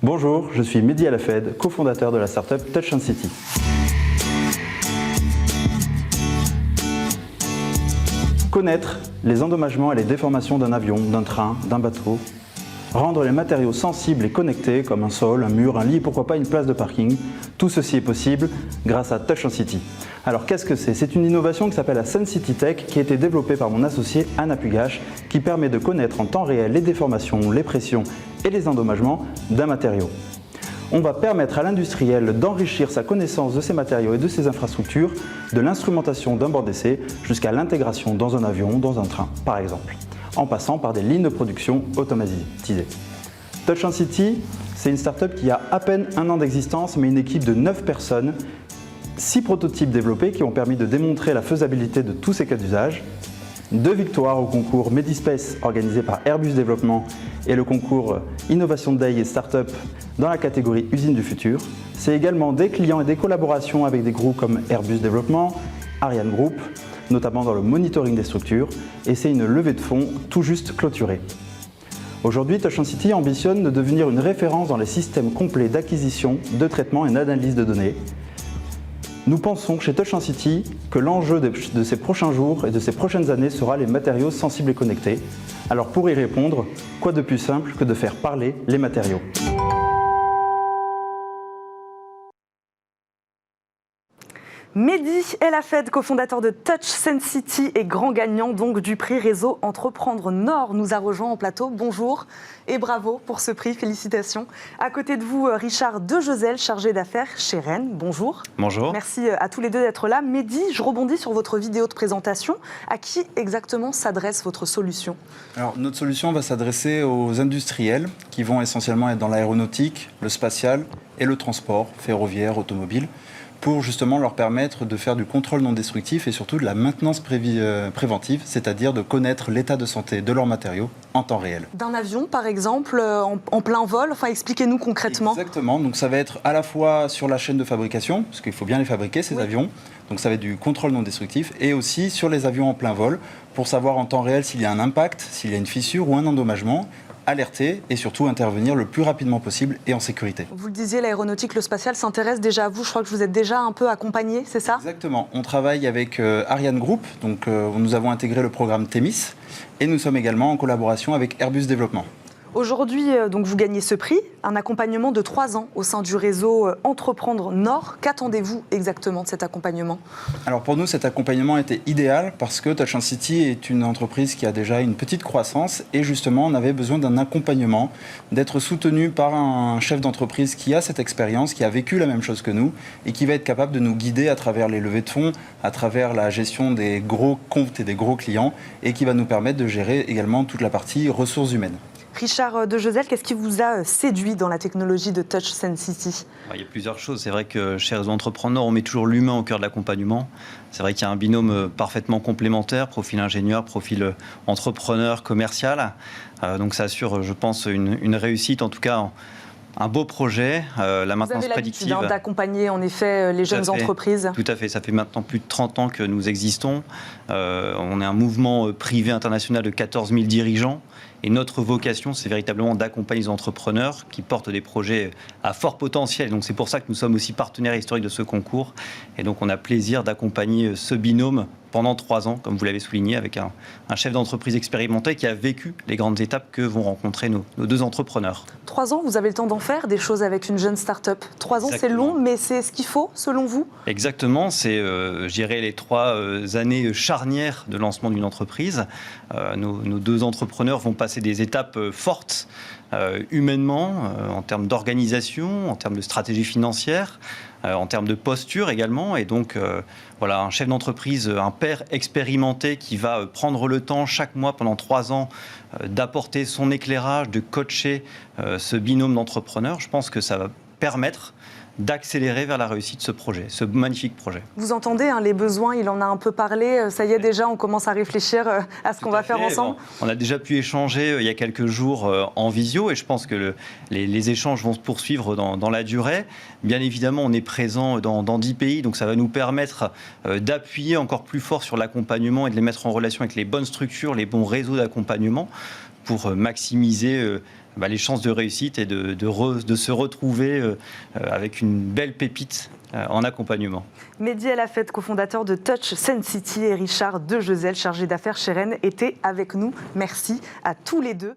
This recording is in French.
Bonjour, je suis Mehdi Alafed, cofondateur de la startup Touch & City. Connaître les endommagements et les déformations d'un avion, d'un train, d'un bateau. Rendre les matériaux sensibles et connectés comme un sol, un mur, un lit et pourquoi pas une place de parking. Tout ceci est possible grâce à Touch & City. Alors qu'est-ce que c'est ? C'est une innovation qui s'appelle la Sensity Tech qui a été développée par mon associé Anna Pugache qui permet de connaître en temps réel les déformations, les pressions et les endommagements d'un matériau. On va permettre à l'industriel d'enrichir sa connaissance de ces matériaux et de ces infrastructures, de l'instrumentation d'un bord d'essai jusqu'à l'intégration dans un avion, dans un train par exemple, en passant par des lignes de production automatisées. Touch & City, c'est une start-up qui a à peine un an d'existence, mais une équipe de 9 personnes, 6 prototypes développés qui ont permis de démontrer la faisabilité de tous ces cas d'usage, 2 victoires au concours Medispace organisé par Airbus Développement et le concours Innovation Day et Startup dans la catégorie Usine du futur. C'est également des clients et des collaborations avec des groupes comme Airbus Développement, Ariane Group, notamment dans le monitoring des structures, et c'est une levée de fonds tout juste clôturée. Aujourd'hui, Touch & City ambitionne de devenir une référence dans les systèmes complets d'acquisition, de traitement et d'analyse de données. Nous pensons chez Touch & City que l'enjeu de ces prochains jours et de ces prochaines années sera les matériaux sensibles et connectés. Alors pour y répondre, quoi de plus simple que de faire parler les matériaux ? Mehdi Alafed, cofondateur de Touch & City et grand gagnant donc du prix Réseau Entreprendre Nord, nous a rejoint en plateau. Bonjour et bravo pour ce prix, félicitations. À côté de vous, Richard Dejosel, chargé d'affaires chez Rennes. Bonjour. Bonjour. Merci à tous les deux d'être là. Mehdi, je rebondis sur votre vidéo de présentation. À qui exactement s'adresse votre solution ? Alors, notre solution va s'adresser aux industriels qui vont essentiellement être dans l'aéronautique, le spatial et le transport ferroviaire, automobile, pour justement leur permettre de faire du contrôle non destructif et surtout de la maintenance préventive, c'est-à-dire de connaître l'état de santé de leurs matériaux en temps réel. D'un avion, par exemple, en plein vol, enfin expliquez-nous concrètement. Exactement, donc ça va être à la fois sur la chaîne de fabrication, parce qu'il faut bien les fabriquer ces avions, donc ça va être du contrôle non destructif, et aussi sur les avions en plein vol, pour savoir en temps réel s'il y a un impact, s'il y a une fissure ou un endommagement, alerter et surtout intervenir le plus rapidement possible et en sécurité. Vous le disiez, l'aéronautique, le spatial s'intéresse déjà à vous. Je crois que vous êtes déjà un peu accompagné, c'est ça ? Exactement. On travaille avec Ariane Group, donc nous avons intégré le programme Thémis et nous sommes également en collaboration avec Airbus Développement. Aujourd'hui, donc vous gagnez ce prix, un accompagnement de 3 ans au sein du réseau Entreprendre Nord. Qu'attendez-vous exactement de cet accompagnement ? Alors pour nous, cet accompagnement était idéal parce que Touch & City est une entreprise qui a déjà une petite croissance et justement, on avait besoin d'un accompagnement, d'être soutenu par un chef d'entreprise qui a cette expérience, qui a vécu la même chose que nous et qui va être capable de nous guider à travers les levées de fonds, à travers la gestion des gros comptes et des gros clients et qui va nous permettre de gérer également toute la partie ressources humaines. Richard Dejosel, qu'est-ce qui vous a séduit dans la technologie de Touch & City ? Il y a plusieurs choses. C'est vrai que chez Réseau Entrepreneur, on met toujours l'humain au cœur de l'accompagnement. C'est vrai qu'il y a un binôme parfaitement complémentaire, profil ingénieur, profil entrepreneur, commercial. Donc ça assure, je pense, une réussite, en tout cas un beau projet, la maintenance prédictive. Vous avez l'habitude d'accompagner en effet les jeunes entreprises. Tout à fait, ça fait maintenant plus de 30 ans que nous existons. On est un mouvement privé international de 14 000 dirigeants. Et notre vocation, c'est véritablement d'accompagner les entrepreneurs qui portent des projets à fort potentiel. Donc c'est pour ça que nous sommes aussi partenaires historiques de ce concours. Et donc on a plaisir d'accompagner ce binôme pendant 3 ans, comme vous l'avez souligné, avec un chef d'entreprise expérimenté qui a vécu les grandes étapes que vont rencontrer nos 2 entrepreneurs. 3 ans, vous avez le temps d'en faire des choses avec une jeune start-up. 3 ans, c'est long, mais c'est ce qu'il faut, selon vous ? Exactement, c'est, je dirais, les 3 années charnières de lancement d'une entreprise. Nos 2 entrepreneurs vont passer des étapes fortes, humainement, en termes d'organisation, en termes de stratégie financière, en termes de posture également. Et donc, voilà, un chef d'entreprise, un père expérimenté qui va prendre le temps chaque mois pendant 3 ans d'apporter son éclairage, de coacher ce binôme d'entrepreneurs. Je pense que ça va permettre d'accélérer vers la réussite ce projet, ce magnifique projet. Vous entendez les besoins, il en a un peu parlé, ça y est déjà, on commence à réfléchir à ce qu'on va faire ensemble. Bon, on a déjà pu échanger il y a quelques jours en visio et je pense que les échanges vont se poursuivre dans la durée. Bien évidemment, on est présent dans 10 pays, donc ça va nous permettre d'appuyer encore plus fort sur l'accompagnement et de les mettre en relation avec les bonnes structures, les bons réseaux d'accompagnement, pour maximiser les chances de réussite et de se retrouver avec une belle pépite en accompagnement. Mehdi El Hafed, cofondateur de Touch Sensity, et Richard Dejezel, chargé d'affaires chez Rennes, étaient avec nous. Merci à tous les deux.